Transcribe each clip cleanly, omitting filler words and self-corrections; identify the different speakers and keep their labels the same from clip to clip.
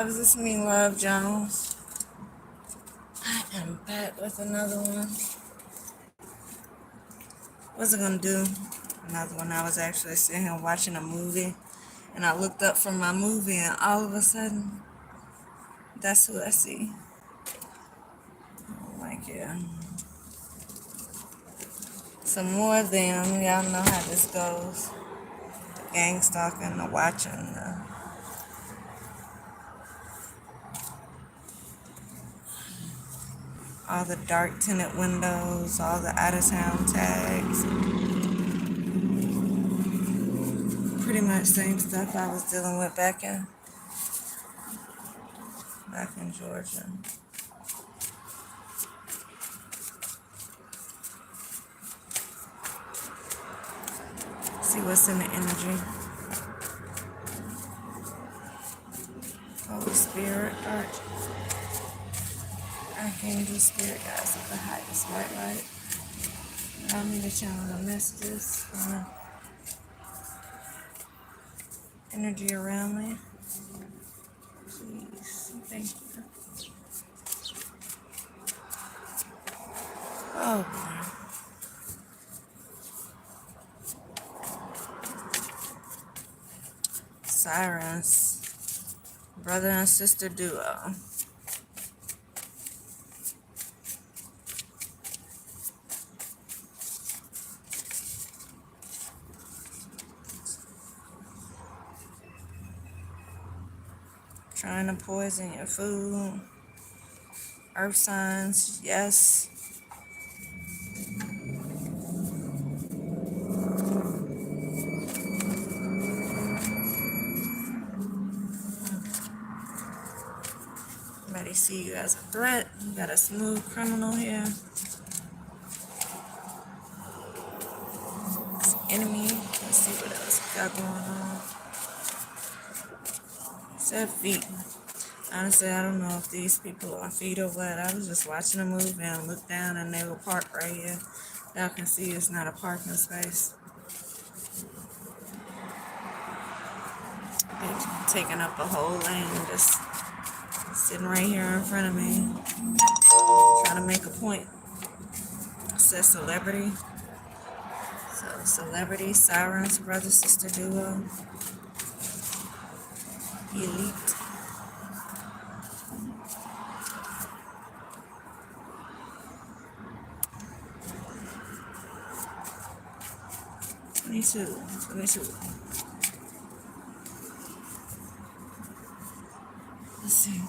Speaker 1: This is me, Love Jones. I am back with another one. What's it gonna do? Another one. I was actually sitting here watching a movie, and I looked up from my movie, and all of a sudden, that's who I see. I'm like, yeah. Some more of them. Y'all know how this goes. The gang stalking, the watching, all the dark tinted windows, all the out of town tags. Pretty much same stuff I was dealing with back in Georgia. See what's in the energy. Holy Spirit, Arch. Archangel Spirit, guys, at the highest white light. Allow me to channel the messages from the energy around me. Please, thank you. Oh, boy. Sirens, brother and sister duo. Trying to poison your food. Earth signs, yes. Somebody see you as a threat. You got a smooth criminal here. Enemy. Let's see what else we got going on. Said feet. Honestly, I don't know if these people are feet or what. I was just watching a movie and looked down and they were parked right here. Y'all can see it's not a parking space. They're taking up a whole lane, just sitting right here in front of me, trying to make a point. It says celebrity. So celebrity, sirens, brother, sister duo, elite. Me too. Let's see.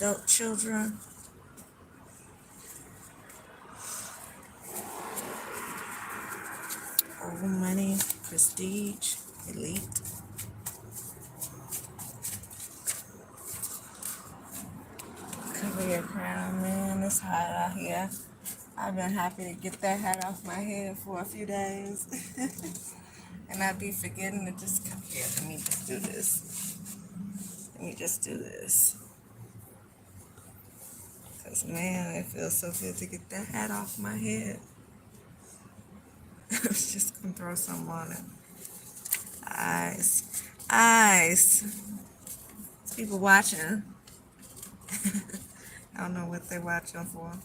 Speaker 1: Adult children. Over money, prestige, elite. Cover your crown, man. It's hot out here. I've been happy to get that hat off my head for a few days. And I'd be forgetting to just come here. Let me just do this. Because, man, it feels so good to get that hat off my head. I was just going to throw some on it. Eyes. People watching. I don't know what they're watching for.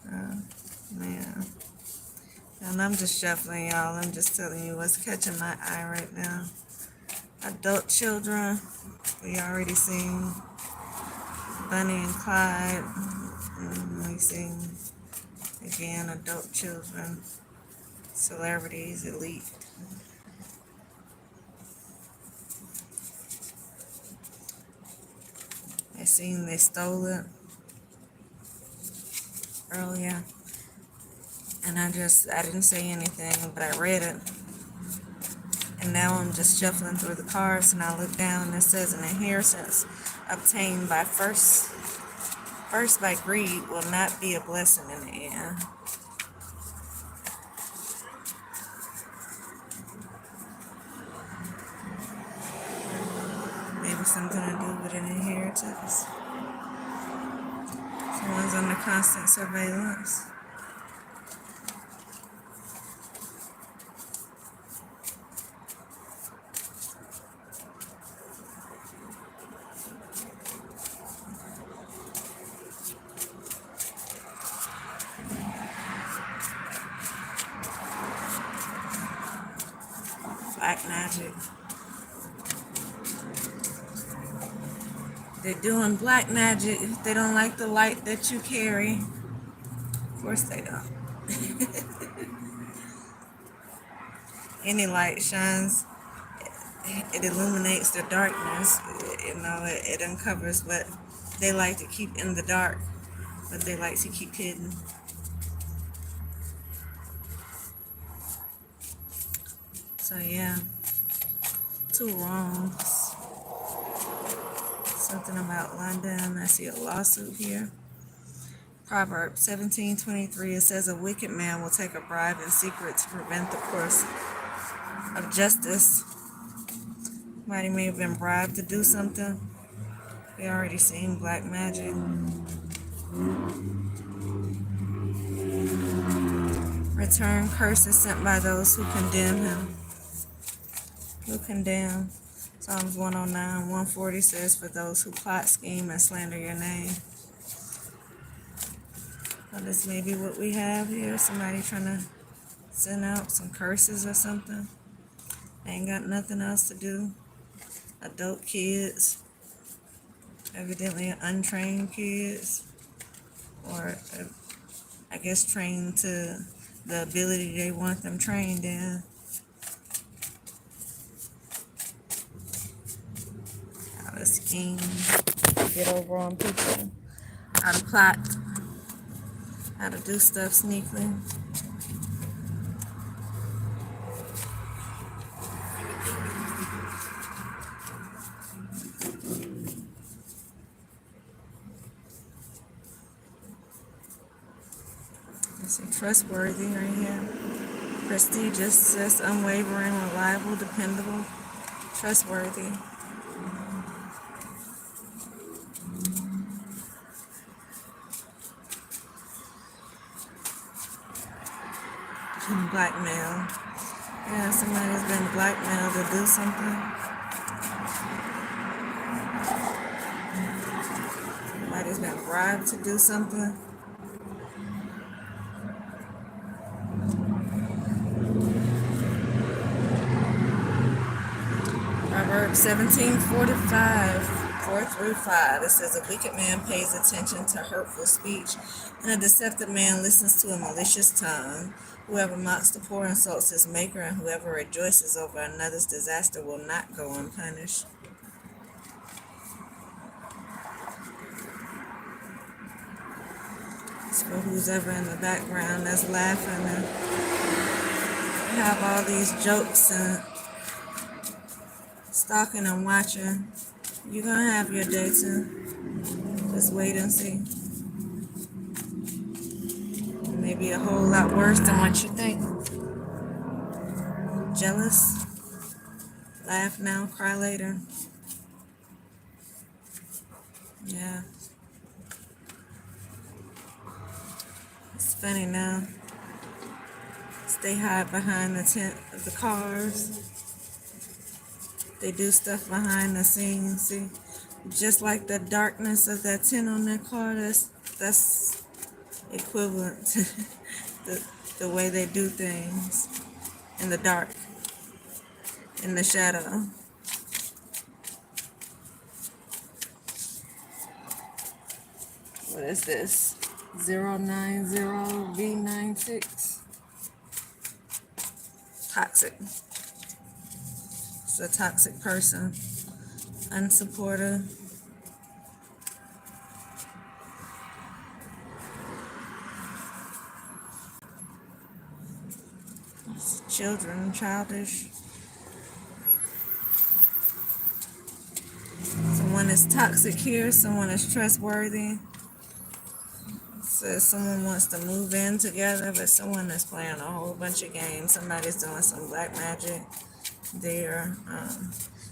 Speaker 1: Man. And I'm just shuffling, y'all. I'm just telling you what's catching my eye right now. Adult children. We already seen Bonnie and Clyde. We seen, again, adult children. Celebrities, elite. I seen they stole it earlier. And I didn't say anything, but I read it. And now I'm just shuffling through the cards, and I look down, and it says an inheritance obtained by first by greed will not be a blessing in the end. Maybe something to do with an inheritance. one's under constant surveillance. Black magic. They're doing black magic. They don't like the light that you carry. Of course they don't. Any light shines, it illuminates the darkness. It uncovers what they like to keep in the dark, what they like to keep hidden. So yeah, two wrongs. Something about London. I see a lawsuit here. Proverbs 17:23. It says, "A wicked man will take a bribe in secret to prevent the course of justice." Somebody may have been bribed to do something. We already seen black magic. Return curses sent by those who condemn him. Who condemn? Psalms 109, 140 says, "For those who plot, scheme, and slander your name." Well, this may be what we have here. Somebody trying to send out some curses or something. They ain't got nothing else to do. Adult kids, evidently untrained kids, or I guess trained to the ability they want them trained in. How to scheme, get over on people, how to plot, how to do stuff sneakily. Trustworthy right here. Prestigious says unwavering, reliable, dependable, trustworthy. Blackmail. Yeah, somebody's been blackmailed to do something. Somebody's been bribed to do something. Proverbs 17:45, 4-5. It says, "A wicked man pays attention to hurtful speech, and a deceptive man listens to a malicious tongue. Whoever mocks the poor insults his maker, and whoever rejoices over another's disaster will not go unpunished." So who's ever in the background that's laughing and have all these jokes and stalking and watching, you're gonna have your day too. Just wait and see. Maybe a whole lot worse than what you think. Jealous? Laugh now, cry later. Yeah. It's funny now. They hide behind the tent of the cars. They do stuff behind the scenes. See, just like the darkness of that tent on their car, that's equivalent to the way they do things in the dark, in the shadow. What is this? 090V96. Toxic. It's a toxic person. Unsupportive. It's children, childish. Someone is toxic here, someone is trustworthy. Says someone wants to move in together, but someone is playing a whole bunch of games. Somebody's doing some black magic there.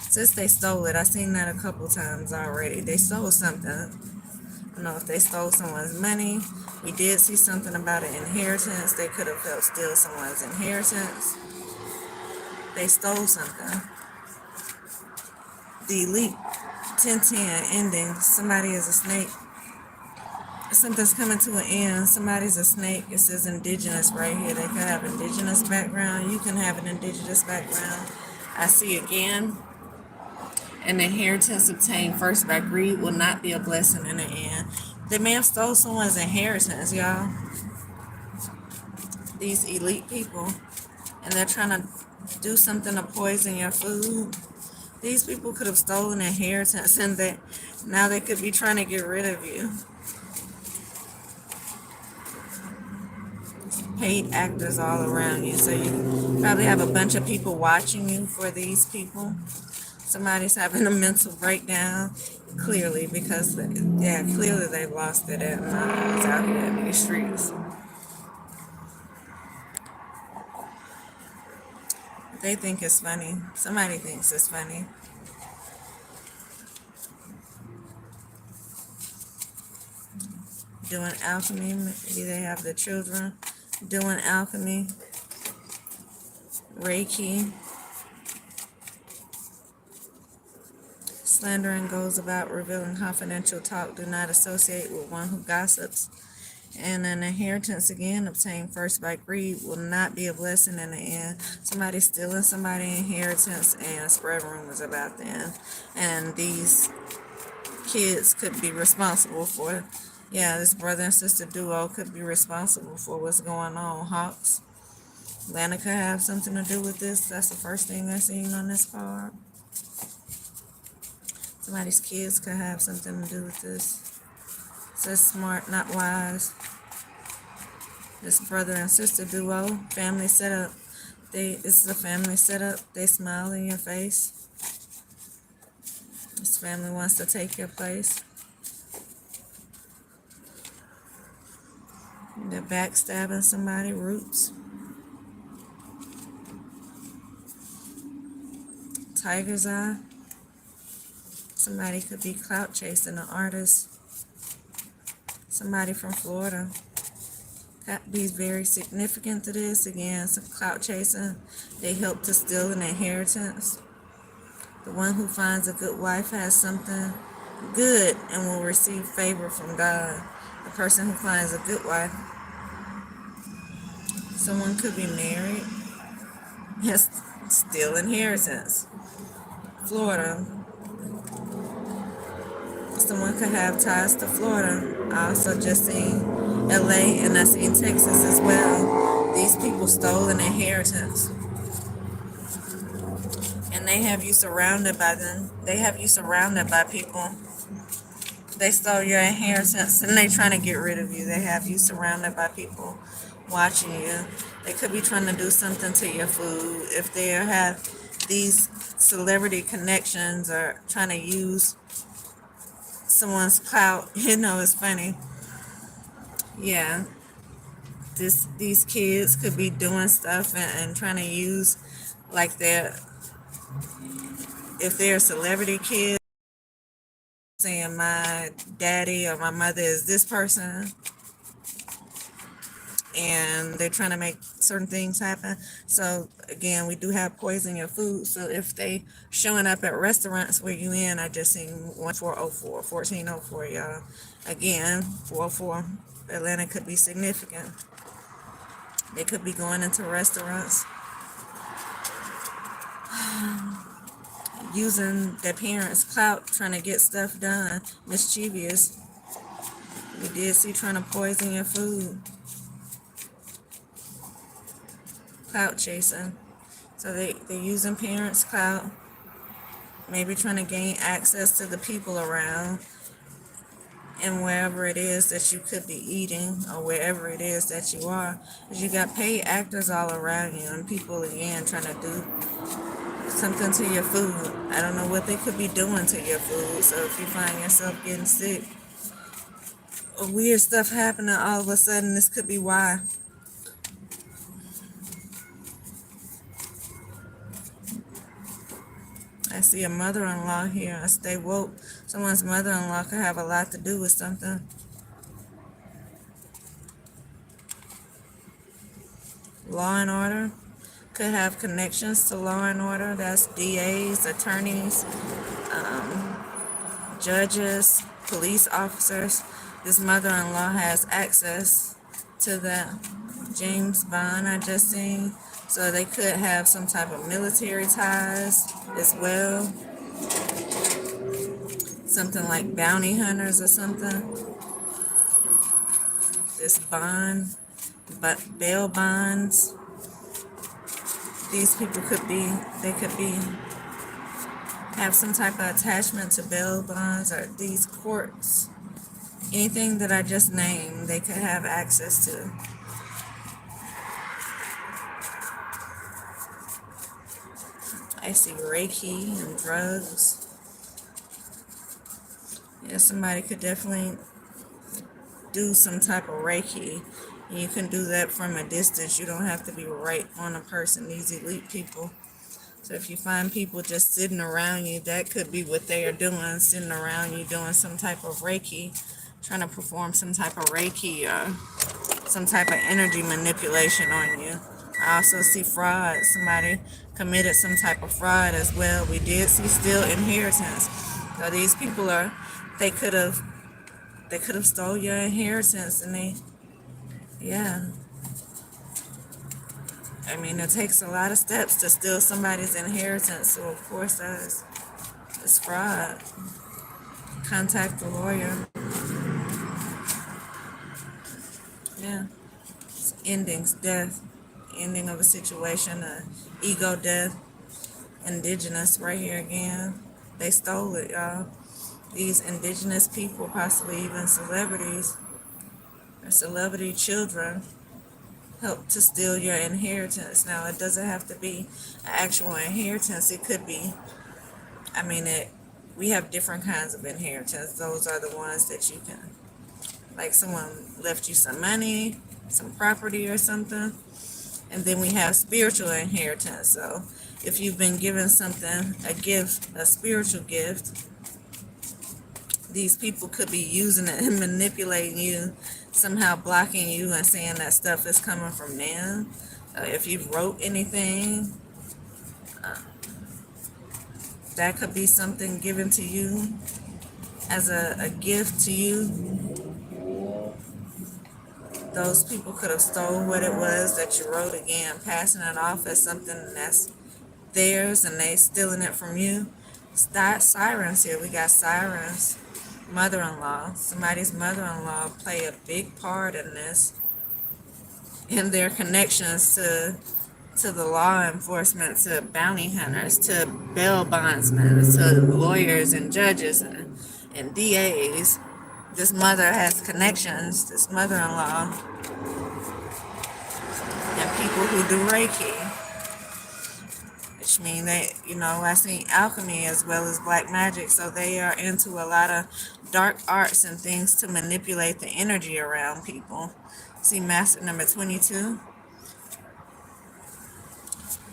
Speaker 1: Since they stole it, I've seen that a couple times already. They stole something. know if they stole someone's money. We did see something about an inheritance. They could have helped steal someone's inheritance. They stole something. The elite 1010 ending. Somebody is a snake. Something's coming to an end. Somebody's a snake. It says indigenous right here. They could have indigenous background. You can have an indigenous background. I see again. An inheritance obtained first by greed will not be a blessing in the end. They may have stole someone's inheritance, y'all. These elite people. And they're trying to do something to poison your food. These people could have stolen inheritance and now they could be trying to get rid of you. Paid actors all around you. So you probably have a bunch of people watching you for these people. Somebody's having a mental breakdown, clearly, because, clearly they've lost it at minds out here in these streets. They think it's funny. Somebody thinks it's funny. Doing alchemy. Maybe they have the children doing alchemy. Reiki. Slandering goes about revealing confidential talk. Do not associate with one who gossips. And an inheritance again obtained first by greed will not be a blessing in the end. Somebody stealing somebody's inheritance and spread rumors about them. And these kids could be responsible for, this brother and sister duo could be responsible for what's going on. Hawks. Atlanta could have something to do with this. That's the first thing I seen on this card. Somebody's kids could have something to do with this. It says smart, not wise. This brother and sister duo, family setup. This is a family setup. They smile in your face. This family wants to take your place. They're backstabbing somebody. Roots. Tiger's eye. Somebody could be clout chasing an artist. Somebody from Florida. That be very significant to this. Again, some clout chasing. They help to steal an inheritance. The one who finds a good wife has something good and will receive favor from God. The person who finds a good wife. Someone could be married. Yes, steal inheritance. Florida. Someone could have ties to Florida. I also just seen LA and I seen Texas as well. These people stole an inheritance. And they have you surrounded by them. They have you surrounded by people. They stole your inheritance and they're trying to get rid of you. They have you surrounded by people watching you. They could be trying to do something to your food. If they have these celebrity connections or trying to use someone's clout, it's funny. Yeah, these kids could be doing stuff and trying to use, like, if they're a celebrity kid, saying my daddy or my mother is this person, and they're trying to make certain things happen. So again, we do have poison your food. So if they showing up at restaurants where you in, I just seen 1404, y'all. Again, 404. Atlanta could be significant. They could be going into restaurants using their parents' clout, trying to get stuff done. Mischievous. We did see trying to poison your food. Clout chasing. So they're using parents' clout, maybe trying to gain access to the people around and wherever it is that you could be eating or wherever it is that you are. Because you got paid actors all around you and people, again, trying to do something to your food. I don't know what they could be doing to your food. So if you find yourself getting sick or weird stuff happening all of a sudden, this could be why. I see a mother-in-law here. I stay woke. Someone's mother-in-law could have a lot to do with something. Law and order could have connections to law and order. That's DAs, attorneys, judges, police officers. This mother-in-law has access to that. James Bond I just seen. So they could have some type of military ties as well. Something like bounty hunters or something. This bond, but bail bonds. These people could be, they could be, have some type of attachment to bail bonds or these courts. Anything that I just named, they could have access to. I see Reiki and drugs. Yeah, somebody could definitely do some type of Reiki. And you can do that from a distance. You don't have to be right on a person, these elite people. So if you find people just sitting around you, that could be what they are doing, sitting around you doing some type of Reiki, trying to perform some type of Reiki or some type of energy manipulation on you. I also see fraud. Somebody committed some type of fraud as well. We did see still inheritance. So these people are, they could have stole your inheritance and yeah. I mean, it takes a lot of steps to steal somebody's inheritance. So of course it's fraud. Contact the lawyer. Yeah. It's endings, death, ending of a situation, ego death. Indigenous right here again. They stole it, y'all. These indigenous people, possibly even celebrities or celebrity children, help to steal your inheritance. Now, it doesn't have to be an actual inheritance. It could be, I mean, we have different kinds of inheritance. Those are the ones that you can, like someone left you some money, some property or something. And then we have spiritual inheritance. So if you've been given something, a gift, a spiritual gift, these people could be using it and manipulating you, somehow blocking you and saying that stuff is coming from them. If you wrote anything, that could be something given to you as a gift to you. Those people could have stole what it was that you wrote, again, passing it off as something that's theirs and they stealing it from you. Start sirens here. We got sirens. Mother-in-law. Somebody's mother-in-law play a big part in this. In their connections to the law enforcement, to bounty hunters, to bail bondsmen, to lawyers and judges and DAs. This mother has connections, this mother-in-law, and people who do Reiki, which mean they, I see alchemy as well as black magic, so they are into a lot of dark arts and things to manipulate the energy around people. See master number 22.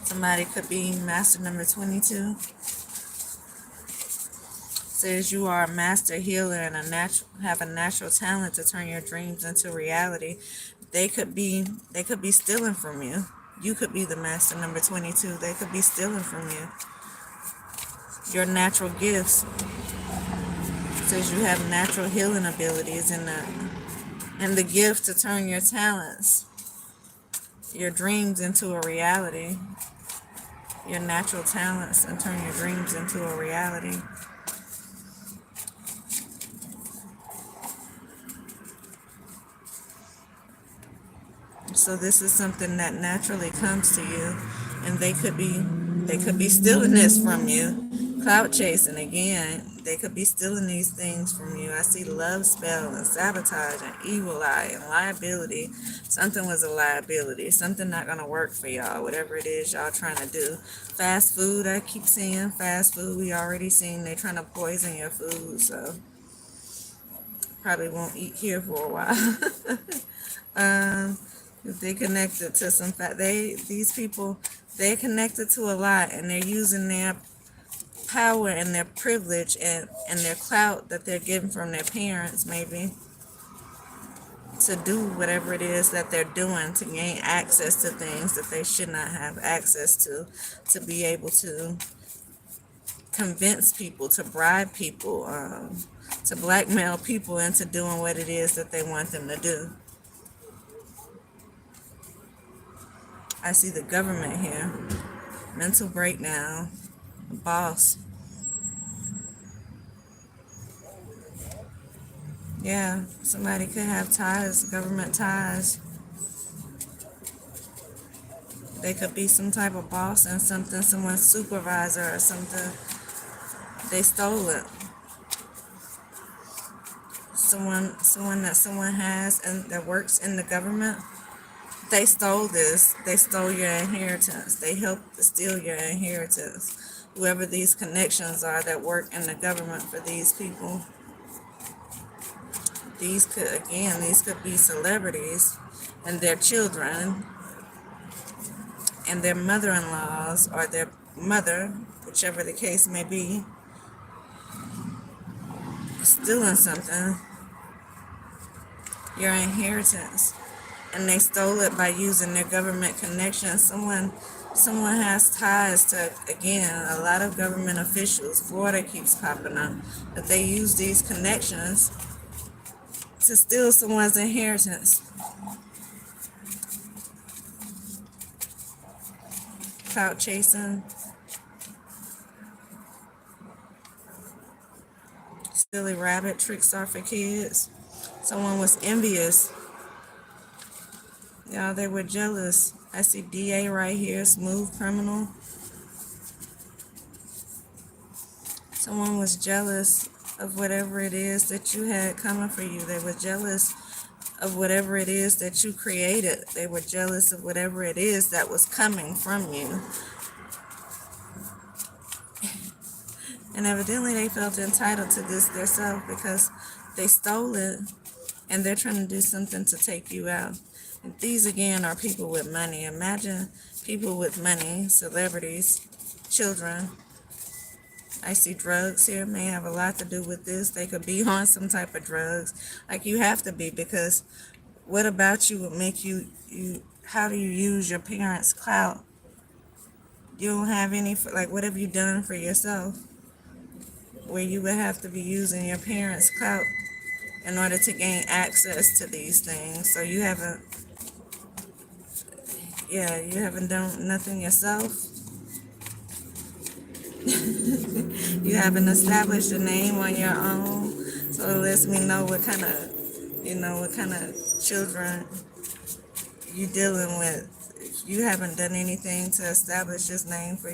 Speaker 1: Somebody could be master number 22. Says you are a master healer and have a natural talent to turn your dreams into reality. They could be stealing from you. You could be the master number 22. They could be stealing from you. Your natural gifts. Says you have natural healing abilities and the gift to turn your talents, your dreams into a reality. Your natural talents and turn your dreams into a reality. So this is something that naturally comes to you, and they could be stealing this from you. Clout chasing again. They could be stealing these things from you. I see love spell and sabotage and evil eye and liability. Something was a liability. Something not gonna work for y'all. Whatever it is y'all trying to do. Fast food. I keep seeing fast food. We already seen they trying to poison your food. So probably won't eat here for a while. If they connected to these people, they're connected to a lot, and they're using power and their privilege and their clout that they're given from their parents, maybe, to do whatever it is that they're doing to gain access to things that they should not have access to be able to convince people, to bribe people, to blackmail people into doing what it is that they want them to do. I see the government here. Mental breakdown. Boss. Yeah, somebody could have ties, government ties. They could be some type of boss and something, someone's supervisor or something. They stole it. Someone that someone has and that works in the government. They stole this. They stole your inheritance. They helped steal your inheritance. Whoever these connections are that work in the government for these people. These could be celebrities and their children and their mother-in-laws or their mother, whichever the case may be, stealing something, your inheritance. And they stole it by using their government connections. Someone has ties to, again, a lot of government officials. Florida keeps popping up. But they use these connections to steal someone's inheritance. Clout chasing. Silly rabbit tricks are for kids. Someone was envious. Y'all, they were jealous. I see DA right here, smooth criminal. Someone was jealous of whatever it is that you had coming for you. They were jealous of whatever it is that you created. They were jealous of whatever it is that was coming from you. And evidently they felt entitled to this themselves because they stole it and they're trying to do something to take you out. And these again are people with money. Imagine people with money, celebrities, children. I see drugs here may have a lot to do with this. They could be on some type of drugs. Like you have to be, because what about you would make you how do you use your parents' clout? You don't have any, like what have you done for yourself? Where you would have to be using your parents' clout in order to gain access to these things. So you haven't done nothing yourself. You haven't established a name on your own. So it lets me know what kind of children you dealing with. If you haven't done anything to establish this name for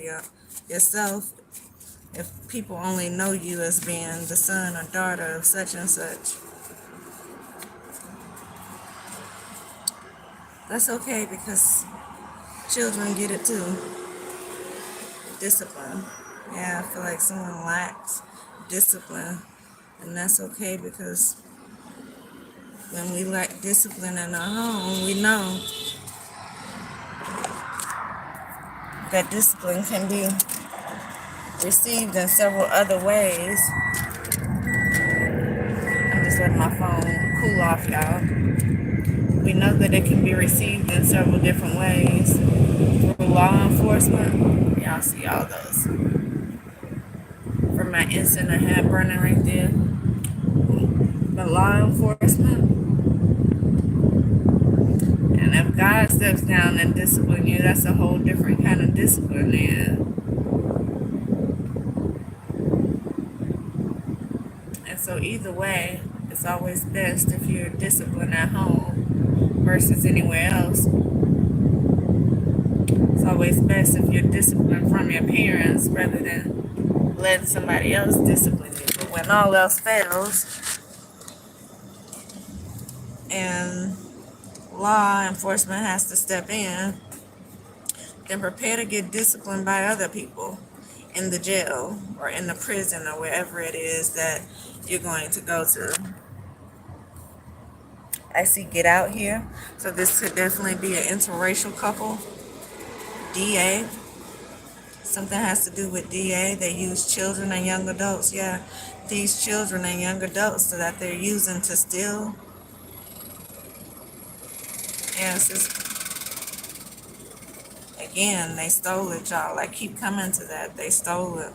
Speaker 1: yourself, if people only know you as being the son or daughter of such and such, that's okay, because children get it too. Discipline. Yeah, I feel like someone lacks discipline, and that's okay, because when we lack discipline in our home, we know that discipline can be received in several other ways. I'm just letting my phone cool off, y'all. We know that it can be received in several different ways. Through law enforcement, y'all see all those. For my instant I had burning right there. But law enforcement, and if God steps down and discipline you, that's a whole different kind of discipline there. And so either way, it's always best if you're disciplined at home versus anywhere else. It's always best if you're disciplined from your parents rather than letting somebody else discipline you. But when all else fails and law enforcement has to step in, then prepare to get disciplined by other people in the jail or in the prison or wherever it is that you're going to go to. I see Get Out here, so this could definitely be an interracial couple. DA, Something has to do with DA. They use children and young adults. Yeah, these children and young adults that they're using to steal. Yes, again, they stole it, y'all. I keep coming to that. They stole it.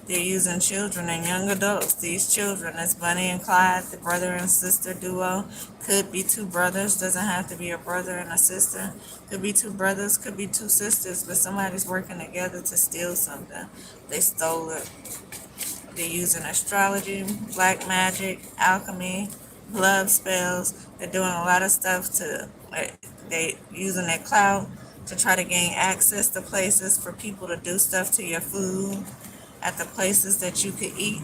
Speaker 1: They're using children and young adults. These children, it's Bonnie and Clyde, the brother and sister duo. Could be two brothers, doesn't have to be a brother and a sister. Could be two brothers, could be two sisters, but somebody's working together to steal something. They stole it. They're using astrology, black magic, alchemy, love spells. They're doing a lot of stuff they using their clout to try to gain access to places for people to do stuff to your food at the places that you could eat.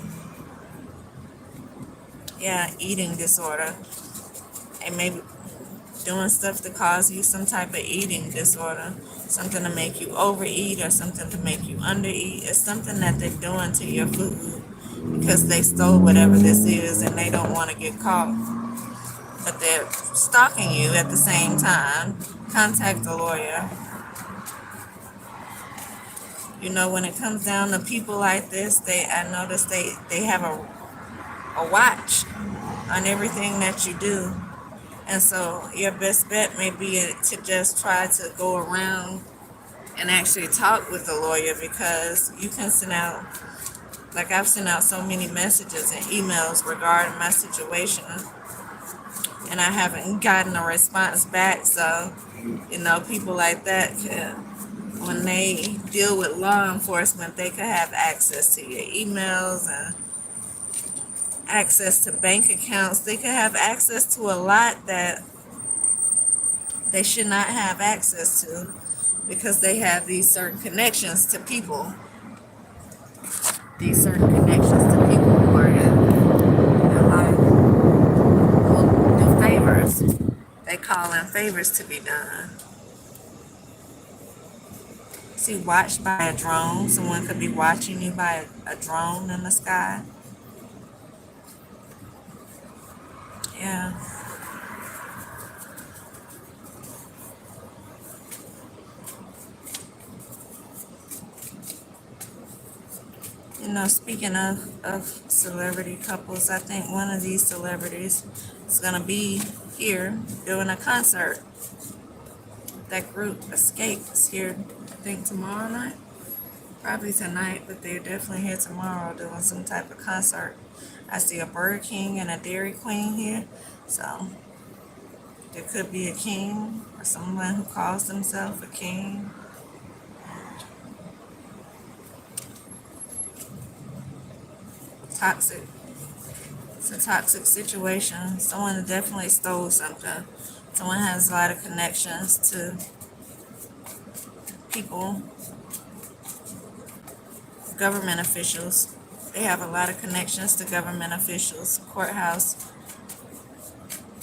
Speaker 1: Yeah, eating disorder. And maybe doing stuff to cause you some type of eating disorder. Something to make you overeat or something to make you undereat. It's something that they're doing to your food because they stole whatever this is and they don't want to get caught. But they're stalking you at the same time. Contact a lawyer. You know, when it comes down to people like this, I notice they have a watch on everything that you do. And so your best bet may be to just try to go around and actually talk with the lawyer, because you can send out, like I've sent out so many messages and emails regarding my situation, and I haven't gotten a response back. So, people like that when they deal with law enforcement, they could have access to your emails and access to bank accounts. They could have access to a lot that they should not have access to because they have these certain connections to people. These certain connections to people who are in their life will do favors. They call in favors to be done. See, watched by a drone. Someone could be watching you by a drone in the sky. Yeah. Speaking of celebrity couples, I think one of these celebrities is going to be here doing a concert. That group, Escape, is here, I think, tomorrow night. Probably tonight, but they're definitely here tomorrow doing some type of concert. I see a Burger King and a Dairy Queen here. So there could be a king or someone who calls themselves a king. Toxic. It's a toxic situation. Someone definitely stole something. Someone has a lot of connections to people, government officials. They have a lot of connections to government officials, courthouse,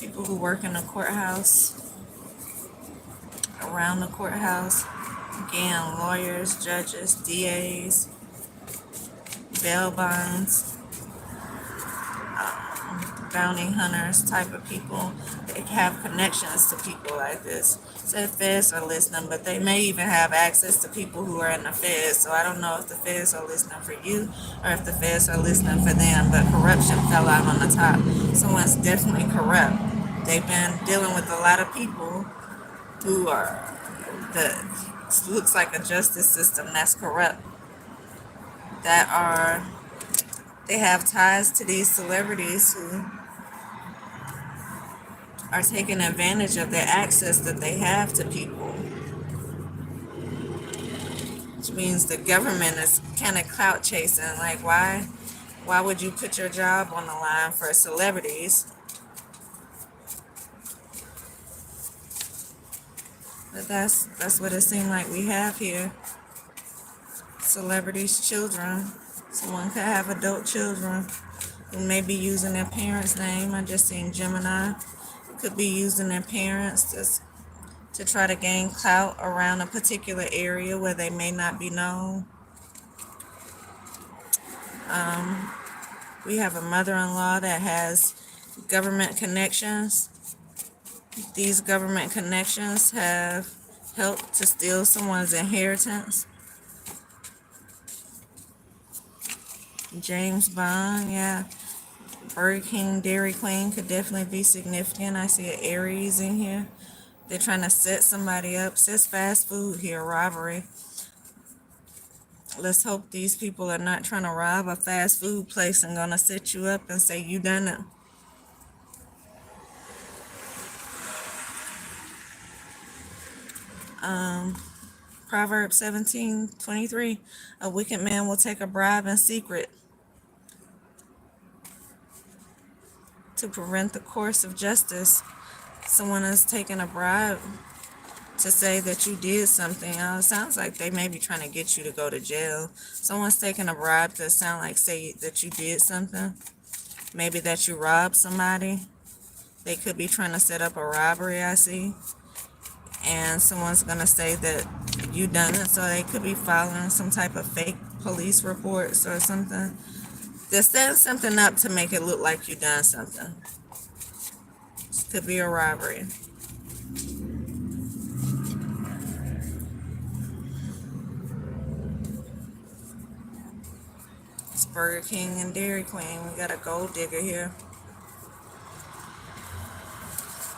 Speaker 1: people who work in the courthouse, around the courthouse. Again, lawyers, judges, DAs, bail bonds, bounty hunters type of people. They have connections to people like this. So the feds are listening, but they may even have access to people who are in the feds. So I don't know if the feds are listening for you or if the feds are listening for them, but corruption fell out on the top. Someone's definitely corrupt. They've been dealing with a lot of people who are looks like a justice system that's corrupt, they have ties to these celebrities who are taking advantage of their access that they have to people, which means the government is kind of clout chasing. Like, why would you put your job on the line for celebrities? But that's what it seemed like we have here. Celebrities' children. Someone could have adult children who may be using their parents' name. I just seen Gemini. Could be using their parents to try to gain clout around a particular area where they may not be known. We have a mother-in-law that has government connections. These government connections have helped to steal someone's inheritance. James Bond, yeah. Burger King, Dairy Queen could definitely be significant. I see an Aries in here. They're trying to set somebody up. Says fast food here, robbery. Let's hope these people are not trying to rob a fast food place and gonna set you up and say you done it. Proverbs 17:23. A wicked man will take a bribe in secret to prevent the course of justice. Someone is taking a bribe to say that you did something. It sounds like they may be trying to get you to go to jail. Someone's taking a bribe to sound like say that you did something. Maybe that you robbed somebody. They could be trying to set up a robbery, I see. And someone's going to say that you done it. So they could be filing some type of fake police reports or something. They're setting something up to make it look like you done something. This could be a robbery. It's Burger King and Dairy Queen. We got a gold digger here.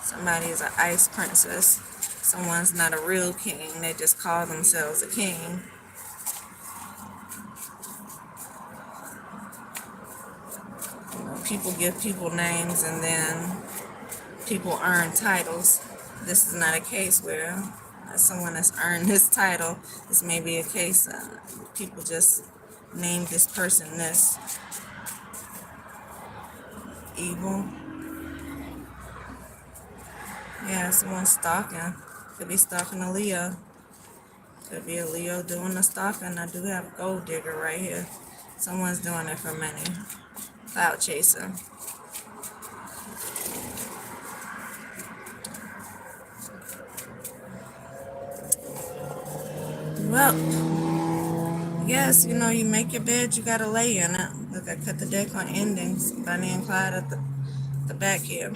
Speaker 1: Somebody is an ice princess. Someone's not a real king. They just call themselves a king. People give people names and then people earn titles. This is not a case where someone has earned this title. This may be a case people just named this person this. Evil. Yeah, someone's stalking. Could be stalking a Leo. Could be a Leo doing the stalking. I do have gold digger right here. Someone's doing it for money. Cloud chaser. Well, yes, you know, you make your bed, you gotta lay in it. Look, I cut the deck on endings. Bonnie and Clyde at the back here.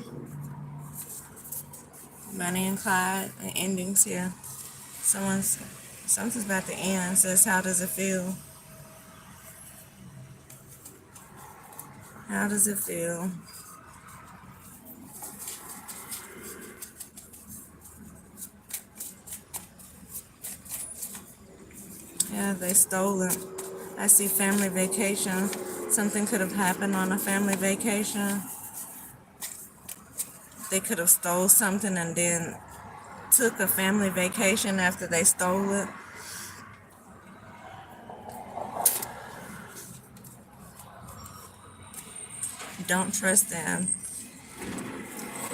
Speaker 1: Bonnie and Clyde and endings here. Something's about to end. Says, how does it feel? How does it feel? Yeah, they stole it. I see family vacation. Something could have happened on a family vacation. They could have stole something and then took a family vacation after they stole it. Don't trust them.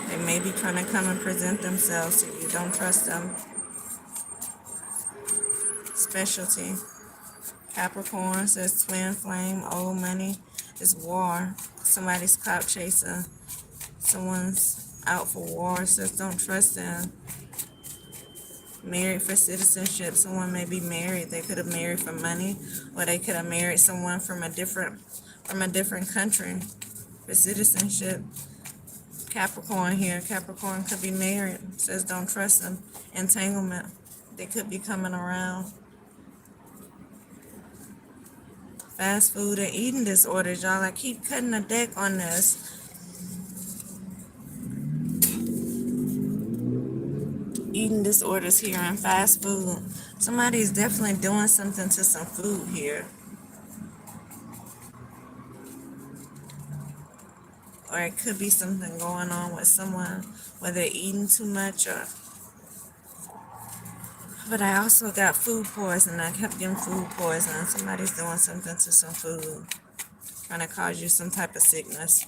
Speaker 1: They may be trying to come and present themselves to you. Don't trust them. Specialty. Capricorn says twin flame, old money. Is war. Somebody's clout chaser. Someone's out for war. Says don't trust them. Married for citizenship. Someone may be married. They could have married for money, or they could have married someone from a different country for citizenship. Capricorn here. Capricorn could be married. Says don't trust them. Entanglement. They could be coming around. Fast food and eating disorders, y'all. I keep cutting the deck on this. Eating disorders here and fast food. Somebody's definitely doing something to some food here. Or it could be something going on with someone, whether they're eating too much or... But I also got food poisoning. I kept getting food poisoning. Somebody's doing something to some food, trying to cause you some type of sickness.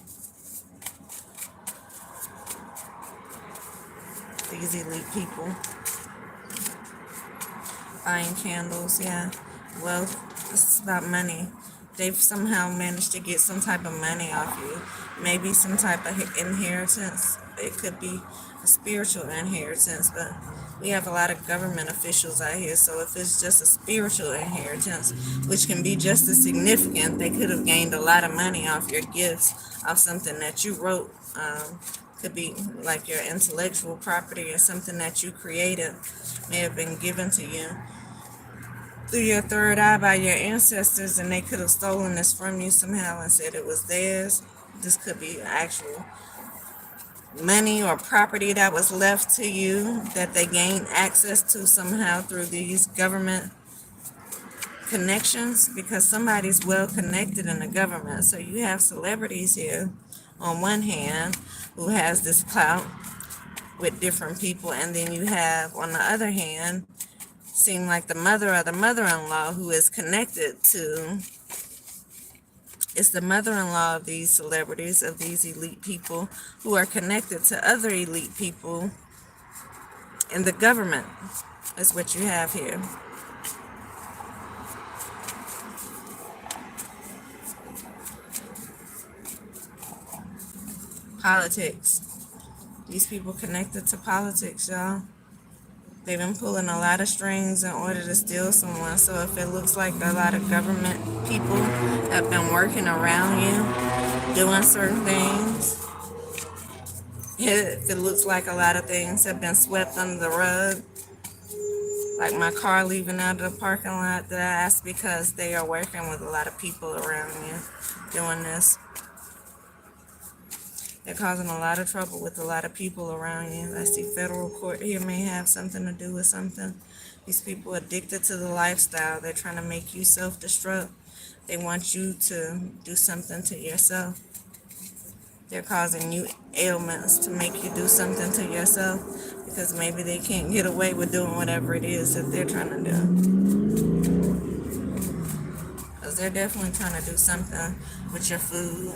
Speaker 1: These elite people. Buying candles, yeah. Wealth, this is about money. They've somehow managed to get some type of money off you. Maybe some type of inheritance. It could be a spiritual inheritance, but we have a lot of government officials out here, so if it's just a spiritual inheritance, which can be just as significant, they could have gained a lot of money off your gifts, off something that you wrote. Could be like your intellectual property or something that you created may have been given to you. through your third eye by your ancestors, and they could have stolen this from you somehow and said it was theirs. This could be actual money or property that was left to you that they gained access to somehow through these government connections, because somebody's well connected in the government. So you have celebrities here on one hand who has this clout with different people, and then you have on the other hand seem like the mother or the mother-in-law who is connected to, it's the mother-in-law of these celebrities, of these elite people who are connected to other elite people in the government. Is what you have here. Politics. These people connected to politics, y'all. They've been pulling a lot of strings in order to steal someone. So if it looks like a lot of government people have been working around you, doing certain things, if it looks like a lot of things have been swept under the rug, like my car leaving out of the parking lot, that's because they are working with a lot of people around you doing this. They're causing a lot of trouble with a lot of people around you. I see federal court here may have something to do with something. These people are addicted to the lifestyle. They're trying to make you self-destruct. They want you to do something to yourself. They're causing you ailments to make you do something to yourself because maybe they can't get away with doing whatever it is that they're trying to do. Because they're definitely trying to do something with your food.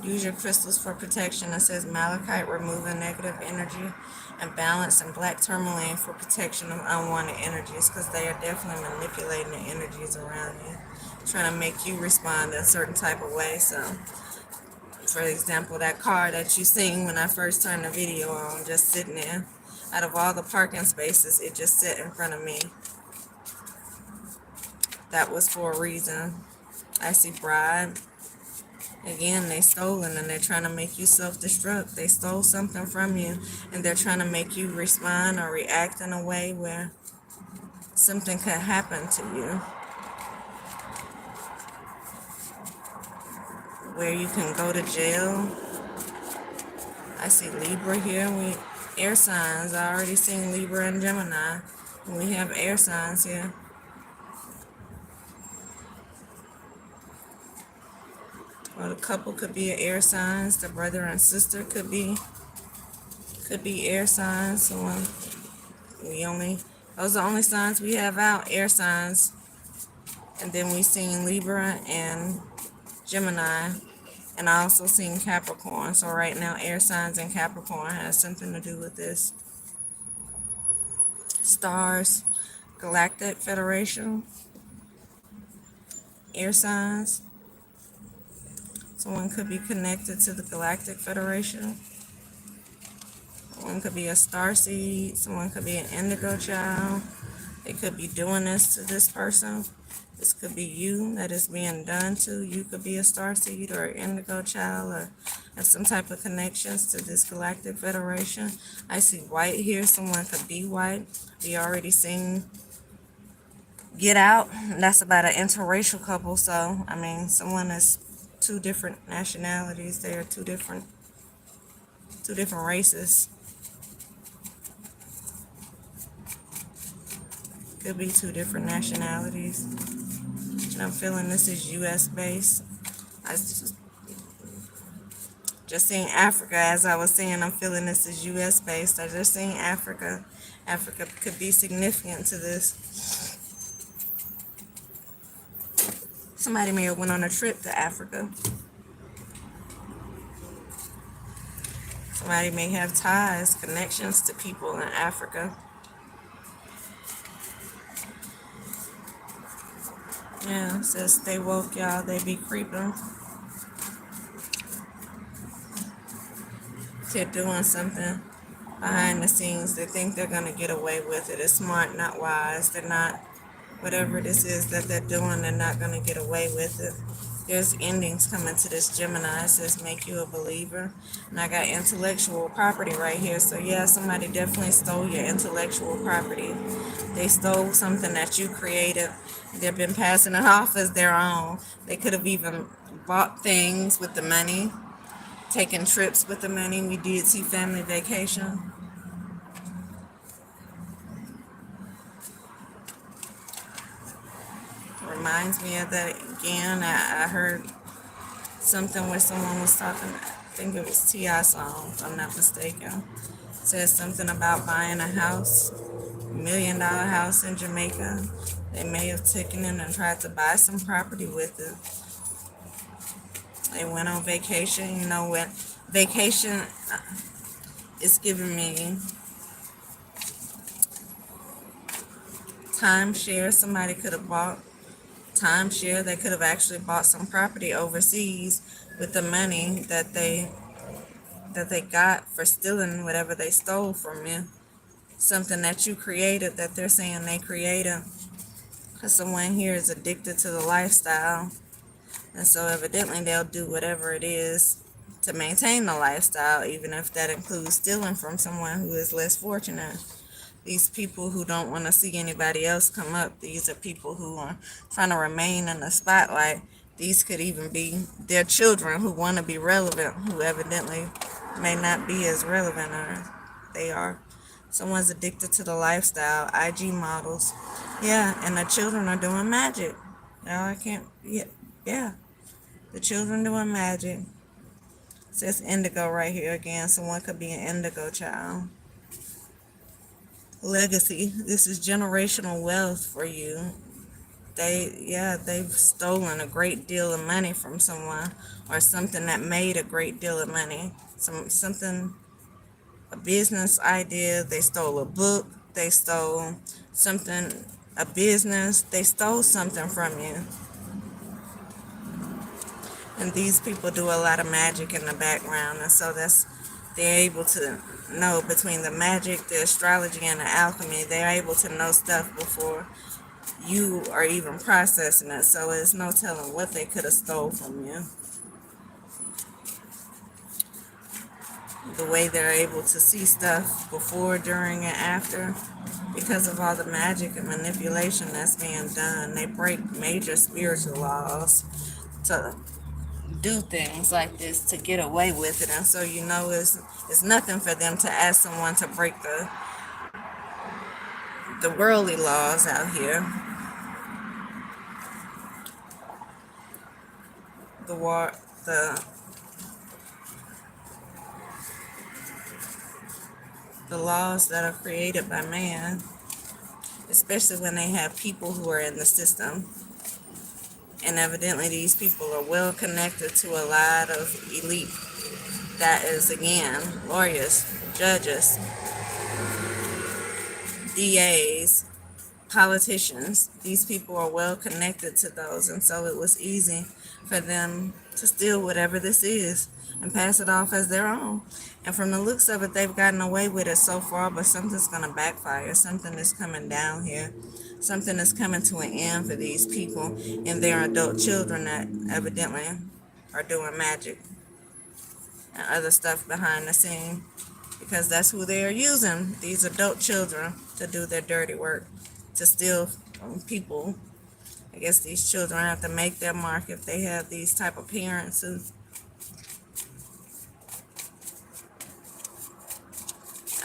Speaker 1: Use your crystals for protection. It says malachite, removing negative energy, and balance, and black tourmaline for protection of unwanted energies, because they are definitely manipulating the energies around you, trying to make you respond in a certain type of way. So, for example, that car that you seen when I first turned the video on, just sitting there, out of all the parking spaces, it just sat in front of me. That was for a reason. I see bribe. Again, they stolen, and they're trying to make you self-destruct. They stole something from you, and they're trying to make you respond or react in a way where something could happen to you, where you can go to jail. I see Libra here. Air signs. I already seen Libra and Gemini. We have air signs here. Well, the couple could be air signs. The brother and sister could be air signs. So those are the only signs we have out, air signs. And then we seen Libra and Gemini, and I also seen Capricorn. So right now, air signs and Capricorn has something to do with this. Stars, Galactic Federation, air signs. Someone could be connected to the Galactic Federation. Someone could be a starseed. Someone could be an indigo child. They could be doing this to this person. This could be you that is being done to. You could be a starseed or an indigo child, or have some type of connections to this Galactic Federation. I see white here. Someone could be white. We already seen Get Out. That's about an interracial couple. So, I mean, someone is two different nationalities. They are two different races. Could be two different nationalities. And I'm feeling this is U.S. based. I just seen Africa. As I was saying, I'm feeling this is U.S. based. I just seen Africa. Africa could be significant to this. Somebody may have went on a trip to Africa. Somebody may have ties, connections to people in Africa. Yeah, it says stay woke, y'all. They be creeping. They're doing something behind the scenes. They think they're going to get away with it. It's smart, not wise. They're not, whatever this is that they're doing, they're not going to get away with it. There's endings coming to this Gemini. It says make you a believer. And I got intellectual property right here. So yeah, somebody definitely stole your intellectual property. They stole something that you created. They've been passing it off as their own. They could have even bought things with the money, taken trips with the money. We did see family vacation. Reminds me of that again. I heard something where someone was talking, I think it was T.I. song, if I'm not mistaken. Says something about buying a house, $1 million house in Jamaica. They may have taken it and tried to buy some property with it. They went on vacation. You know what? Vacation is giving me timeshare. Somebody could have bought timeshare. They could have actually bought some property overseas with the money that they got for stealing whatever they stole from you. Something that you created that they're saying they created. Because someone here is addicted to the lifestyle. And so evidently they'll do whatever it is to maintain the lifestyle, even if that includes stealing from someone who is less fortunate. These people who don't want to see anybody else come up, these are people who are trying to remain in the spotlight. These could even be their children who want to be relevant, who evidently may not be as relevant as they are. Someone's addicted to the lifestyle, IG models. Yeah, and the children are doing magic. No, I can't, yeah. The children doing magic. It says indigo right here again. Someone could be an indigo child. Legacy. This is generational wealth for you. They've stolen a great deal of money from someone, or something that made a great deal of money. Something, a business idea. They stole a book. They stole something, a business. They stole something from you. And these people do a lot of magic in the background, and so they're able to know between the magic, the astrology, and the alchemy. They're able to know stuff before you are even processing it. So there's no telling what they could have stole from you. The way they're able to see stuff before, during, and after, because of all the magic and manipulation that's being done. They break major spiritual laws to do things like this to get away with it. And so you know it's nothing for them to ask someone to break the worldly laws out here. The war, the laws that are created by man, especially when they have people who are in the system. And evidently these people are well connected to a lot of elite. That is, again, lawyers, judges, DAs, politicians. These people are well connected to those, and so it was easy for them to steal whatever this is and pass it off as their own. And from the looks of it, they've gotten away with it so far, but something's going to backfire. Something is coming down here. Something is coming to an end for these people and their adult children that evidently are doing magic and other stuff behind the scene, because that's who they are using, these adult children, to do their dirty work, to steal from people. I guess these children have to make their mark if they have these type of appearances.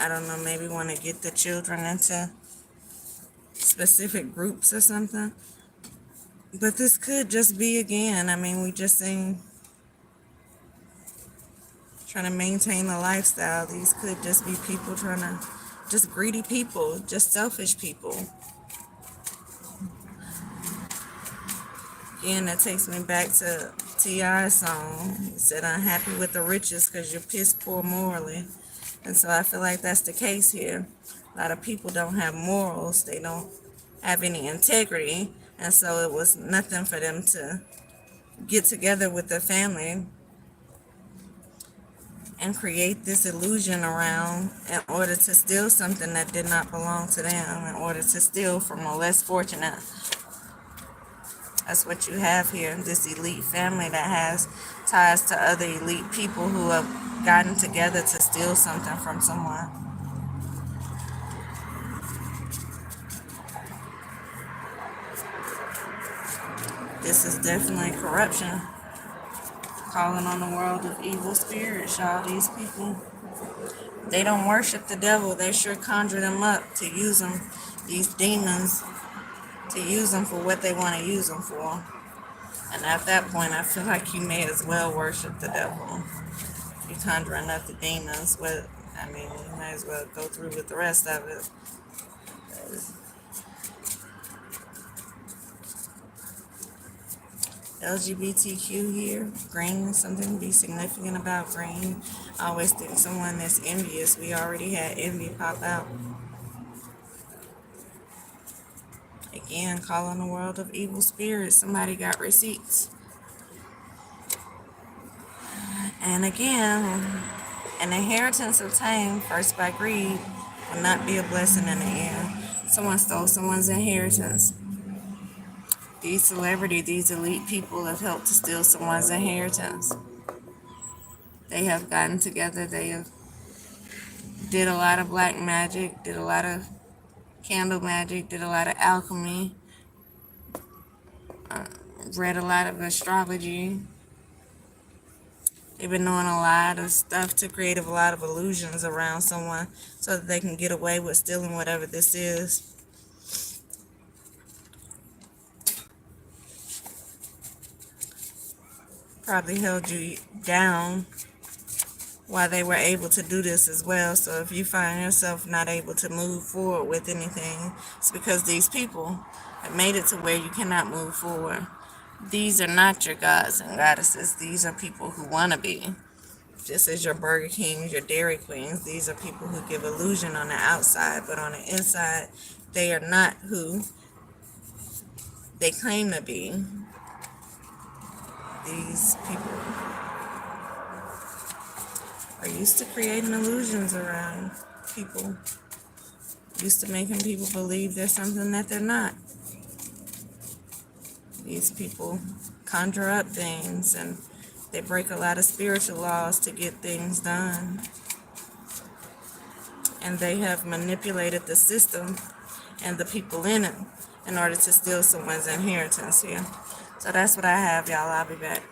Speaker 1: I don't know, maybe want to get the children into specific groups or something. But this could just be, again, I mean, we just seen trying to maintain the lifestyle. These could just be people trying to, just greedy people, just selfish people. Again, that takes me back to T.I.'s song. He said, unhappy with the riches because you're piss poor morally. And so I feel like that's the case here. A lot of people don't have morals. They don't have any integrity. And so it was nothing for them to get together with their family and create this illusion around in order to steal something that did not belong to them, in order to steal from the less fortunate. That's what you have here. This elite family that has ties to other elite people who have gotten together to steal something from someone. This is definitely corruption. Calling on the world of evil spirits, y'all. These people, they don't worship the devil. They sure conjure them up to use them, these demons, to use them for what they want to use them for. And at that point, I feel like you may as well worship the devil. You're conjuring up the demons. I mean, you might as well go through with the rest of it. LGBTQ here, green, something to be significant about green. I always think someone that's envious. We already had envy pop out. Again, calling the world of evil spirits. Somebody got receipts. And again, an inheritance obtained first by greed will not be a blessing in the end. Someone stole someone's inheritance. These celebrities, these elite people have helped to steal someone's inheritance. They have gotten together. They have did a lot of black magic, did a lot of candle magic, did a lot of alchemy, read a lot of astrology. They've been doing a lot of stuff to create a lot of illusions around someone so that they can get away with stealing whatever this is. Probably held you down while they were able to do this as well. So if you find yourself not able to move forward with anything, it's because these people have made it to where you cannot move forward. These are not your gods and goddesses. These are people who want to be. Just as your Burger Kings, your Dairy Queens, these are people who give illusion on the outside, but on the inside, they are not who they claim to be. These people are used to creating illusions around people, used to making people believe they're something that they're not. These people conjure up things and they break a lot of spiritual laws to get things done. And they have manipulated the system and the people in it in order to steal someone's inheritance here. So that's what I have, y'all. I'll be back.